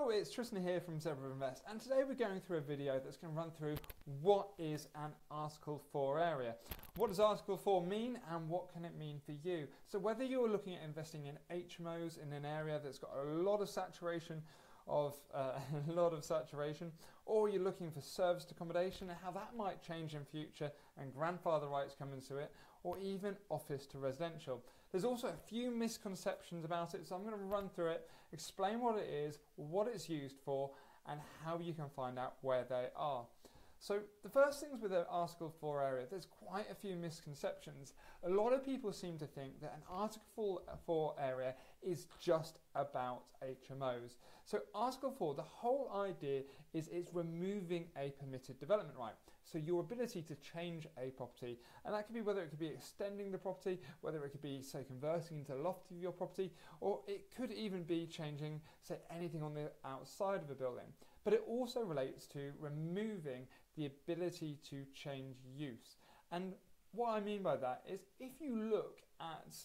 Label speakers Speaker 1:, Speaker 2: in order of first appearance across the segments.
Speaker 1: Hello, it's Tristan here from Zebra Invest, and today we're going through a video that's going to run through what is an Article 4 area. What does Article 4 mean and what can it mean for you? So whether you're looking at investing in HMOs in an area that's got a lot of saturation or you're looking for serviced accommodation and how that might change in future and grandfather rights come into it, or even office to residential. There's also a few misconceptions about it, so I'm going to run through it, explain what it is, what it's used for, and how you can find out where they are. So the first things with the Article 4 area, there's quite a few misconceptions. A lot of people seem to think that an Article 4 area is just about HMOs. So Article 4, the whole idea is it's removing a permitted development right. So your ability to change a property, and that could be whether it could be extending the property, whether it could be, say, converting into a loft of your property, or it could even be changing, say, anything on the outside of a building. But it also relates to removing the ability to change use. And what I mean by that is if you look at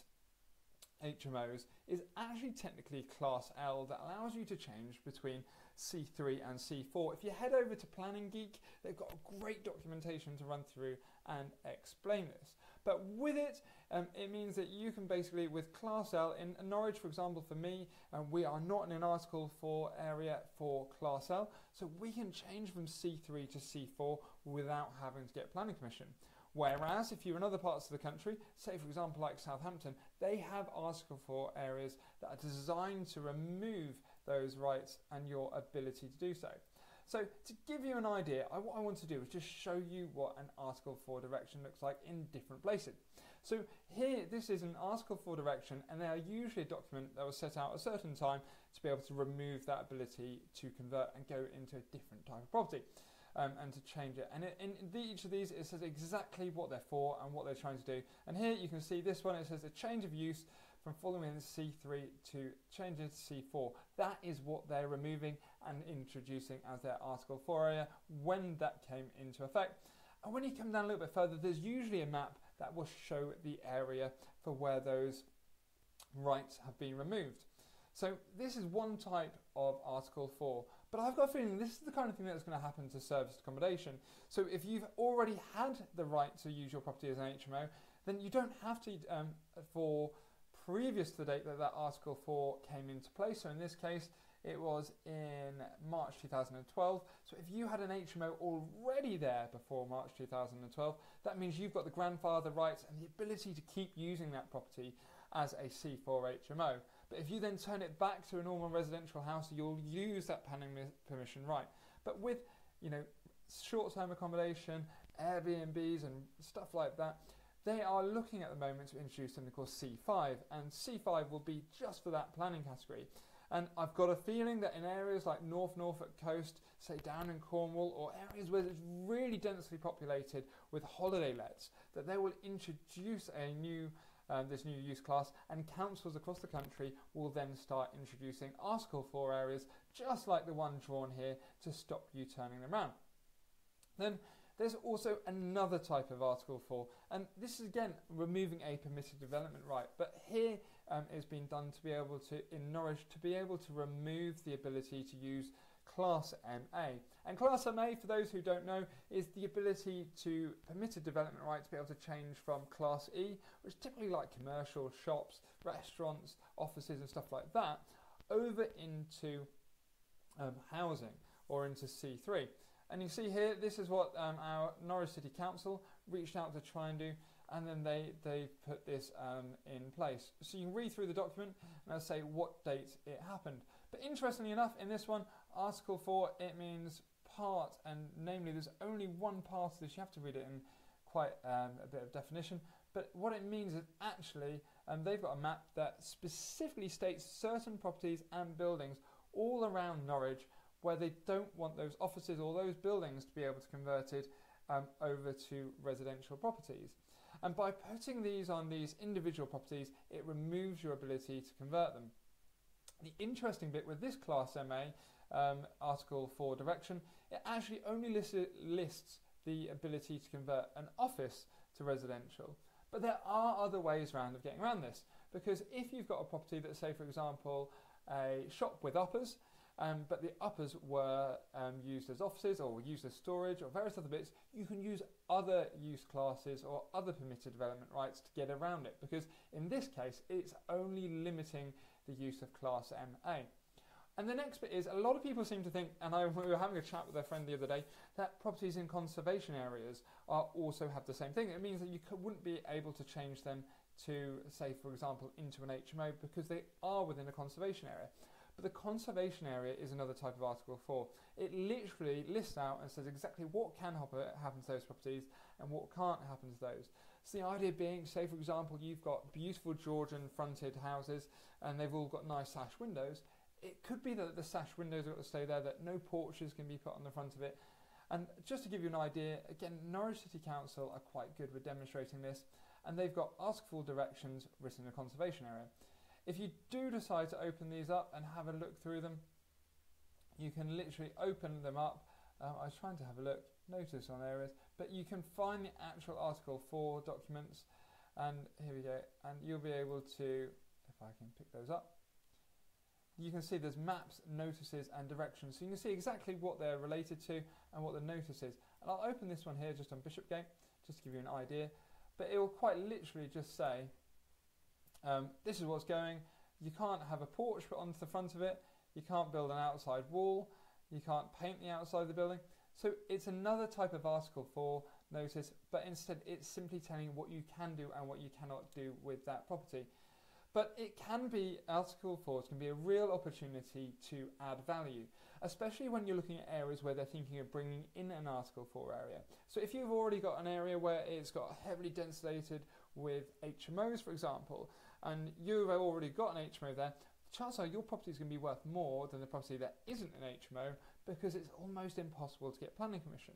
Speaker 1: HMOs, is actually technically Class L that allows you to change between C3 and C4. If you head over to Planning Geek, they've got a great documentation to run through and explain this. But with it, it means that you can basically, with Class L, in Norwich, for example, for me, we are not in an Article 4 area for Class L, so we can change from C3 to C4 without having to get planning permission. Whereas if you're in other parts of the country, say for example like Southampton, they have Article 4 areas that are designed to remove those rights and your ability to do so. So to give you an idea, what I want to do is just show you what an Article 4 direction looks like in different places. So here, this is an Article 4 direction, and they are usually a document that was set out at a certain time to be able to remove that ability to convert and go into a different type of property. And to change it. And in each of these, it says exactly what they're for and what they're trying to do. And here you can see this one, it says a change of use from following C3 to change it to C4. That is what they're removing and introducing as their Article 4 area when that came into effect. And when you come down a little bit further, there's usually a map that will show the area for where those rights have been removed. So this is one type of Article 4, but I've got a feeling this is the kind of thing that's going to happen to serviced accommodation. So if you've already had the right to use your property as an HMO, then you don't have to, for previous to the date that that Article 4 came into place. So in this case, it was in March 2012. So if you had an HMO already there before March 2012, that means you've got the grandfather rights and the ability to keep using that property as a C4 HMO. But if you then turn it back to a normal residential house, you'll use that planning permission right. But with, short-term accommodation, Airbnbs and stuff like that, they are looking at the moment to introduce something called C5, and C5 will be just for that planning category. And I've got a feeling that in areas like North Norfolk coast, say down in Cornwall, or areas where it's really densely populated with holiday lets, that they will introduce a new this new use class, and councils across the country will then start introducing Article 4 areas just like the one drawn here to stop you turning them around. Then there's also another type of Article 4, and this is again removing a permitted development right, but here it's been done to be able to, in Norwich, to be able to remove the ability to use Class MA. And Class MA, for those who don't know, is the ability to permitted development right to be able to change from Class E, which is typically like commercial shops, restaurants, offices and stuff like that, over into housing or into C3. And you see here, this is what our Norwich City Council reached out to try and do, and then they put this in place. So you can read through the document and I'll say what date it happened. But interestingly enough, in this one, Article 4, it means part, and namely there's only one part of this. You have to read it in quite a bit of definition. But what it means is actually they've got a map that specifically states certain properties and buildings all around Norwich where they don't want those offices or those buildings to be able to be converted over to residential properties. And by putting these on these individual properties, it removes your ability to convert them. The interesting bit with this Class MA Article 4 direction, it actually only lists the ability to convert an office to residential. But there are other ways of getting around this, because if you've got a property that, say for example, a shop with uppers, but the uppers were used as offices or used as storage or various other bits. You can use other use classes or other permitted development rights to get around it, because in this case it's only limiting the use of Class MA. And the next bit is, a lot of people seem to think, and we were having a chat with a friend the other day, that properties in conservation areas also have the same thing. It means that you wouldn't be able to change them to, say, for example, into an HMO because they are within a conservation area. But the conservation area is another type of Article 4. It literally lists out and says exactly what can happen to those properties and what can't happen to those. So the idea being, say for example, you've got beautiful Georgian fronted houses and they've all got nice sash windows. It could be that the sash windows are going to stay there, that no porches can be put on the front of it. And just to give you an idea, again, Norwich City Council are quite good with demonstrating this, and they've got Article 4 directions written in a conservation area. If you do decide to open these up and have a look through them, you can literally open them up. I was trying to have a look, notice on areas, but you can find the actual Article 4 documents, and here we go, and you'll be able to, if I can pick those up, you can see there's maps, notices and directions, so you can see exactly what they're related to and what the notice is. And I'll open this one here just on Bishopgate, just to give you an idea, but it will quite literally just say, this is what's going. You can't have a porch put onto the front of it, you can't build an outside wall, you can't paint the outside of the building. So it's another type of Article 4 notice, but instead it's simply telling you what you can do and what you cannot do with that property. But it can be, Article 4 can be a real opportunity to add value, especially when you're looking at areas where they're thinking of bringing in an Article 4 area. So if you've already got an area where it's got heavily densified with HMOs, for example, and you've already got an HMO there, chances are your property is going to be worth more than the property that isn't an HMO, because it's almost impossible to get planning permission.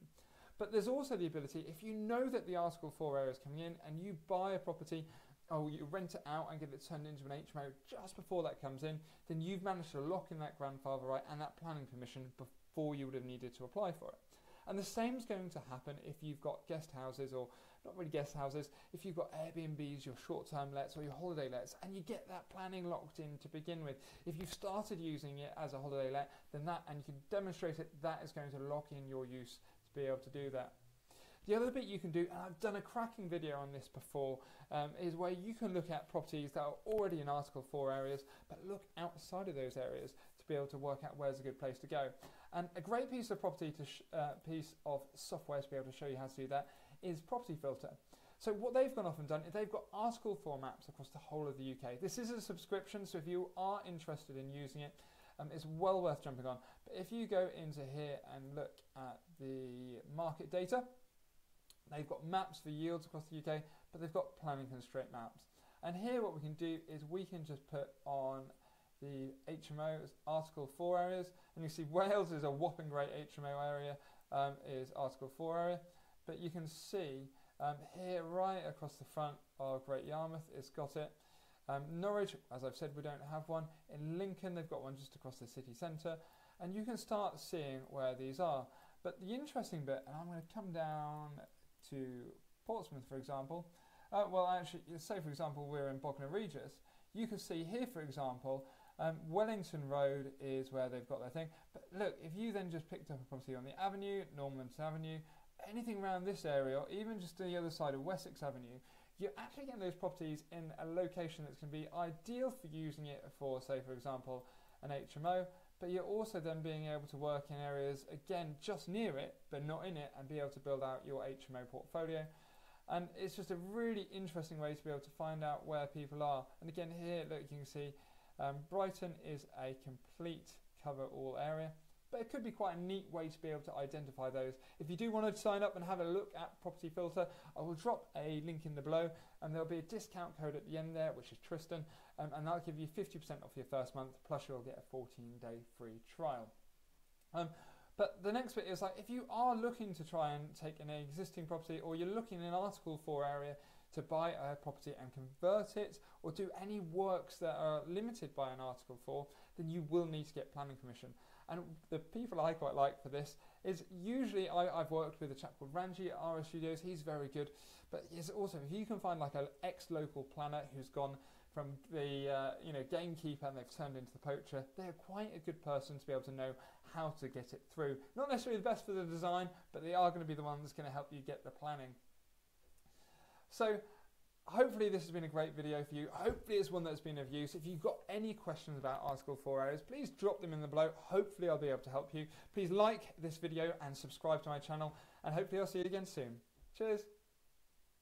Speaker 1: But there's also the ability, if you know that the Article 4 area is coming in and you buy a property, or you rent it out and get it turned into an HMO just before that comes in, then you've managed to lock in that grandfather right and that planning permission before you would have needed to apply for it. And the same is going to happen if you've got guest houses, or not really guest houses, if you've got Airbnbs, your short-term lets or your holiday lets, and you get that planning locked in to begin with. If you've started using it as a holiday let, then that, and you can demonstrate it, that is going to lock in your use to be able to do that. The other bit you can do, and I've done a cracking video on this before, is where you can look at properties that are already in Article 4 areas, but look outside of those areas to be able to work out where's a good place to go. And a great piece of piece of software to be able to show you how to do that is Property Filter. So what they've gone off and done is they've got Article 4 maps across the whole of the UK. This is a subscription, so if you are interested in using it, it's well worth jumping on. But if you go into here and look at the market data, they've got maps for yields across the UK, but they've got planning constraint maps. And here what we can do is we can just put on the HMOs, Article 4 areas, and you see Wales is a whopping great HMO area, is Article 4 area, but you can see here right across the front of Great Yarmouth, it's got it. Norwich, as I've said, we don't have one. In Lincoln, they've got one just across the city centre, and you can start seeing where these are. But the interesting bit, and I'm going to come down to Portsmouth, for example. Well, actually, say for example we're in Bognor Regis. You can see here, for example, Wellington Road is where they've got their thing. But look, if you then just picked up a property on the Avenue, Norman's Avenue, anything around this area, or even just on the other side of Wessex Avenue, you're actually getting those properties in a location that's going to be ideal for using it for, say, for example, an HMO. But you're also then being able to work in areas, again, just near it, but not in it, and be able to build out your HMO portfolio. And it's just a really interesting way to be able to find out where people are. And again, here, look, you can see Brighton is a complete cover-all area, but it could be quite a neat way to be able to identify those. If you do want to sign up and have a look at Property Filter, I will drop a link in the below, and there'll be a discount code at the end there, which is Tristan, and that'll give you 50% off your first month, plus you'll get a 14-day free trial. But the next bit is, like, if you are looking to try and take an existing property, or you're looking in an Article 4 area to buy a property and convert it, or do any works that are limited by an Article 4, then you will need to get planning permission. And the people I quite like for this is usually I've worked with a chap called Ranji at RS Studios. He's very good, but it's also, if you can find like an ex-local planner who's gone from the gamekeeper and they've turned into the poacher, they're quite a good person to be able to know how to get it through. Not necessarily the best for the design, but they are going to be the one that's going to help you get the planning. So hopefully this has been a great video for you. Hopefully it's one that's been of use. If you've got any questions about Article 4 areas, please drop them in the below. Hopefully I'll be able to help you. Please like this video and subscribe to my channel, and hopefully I'll see you again soon. Cheers.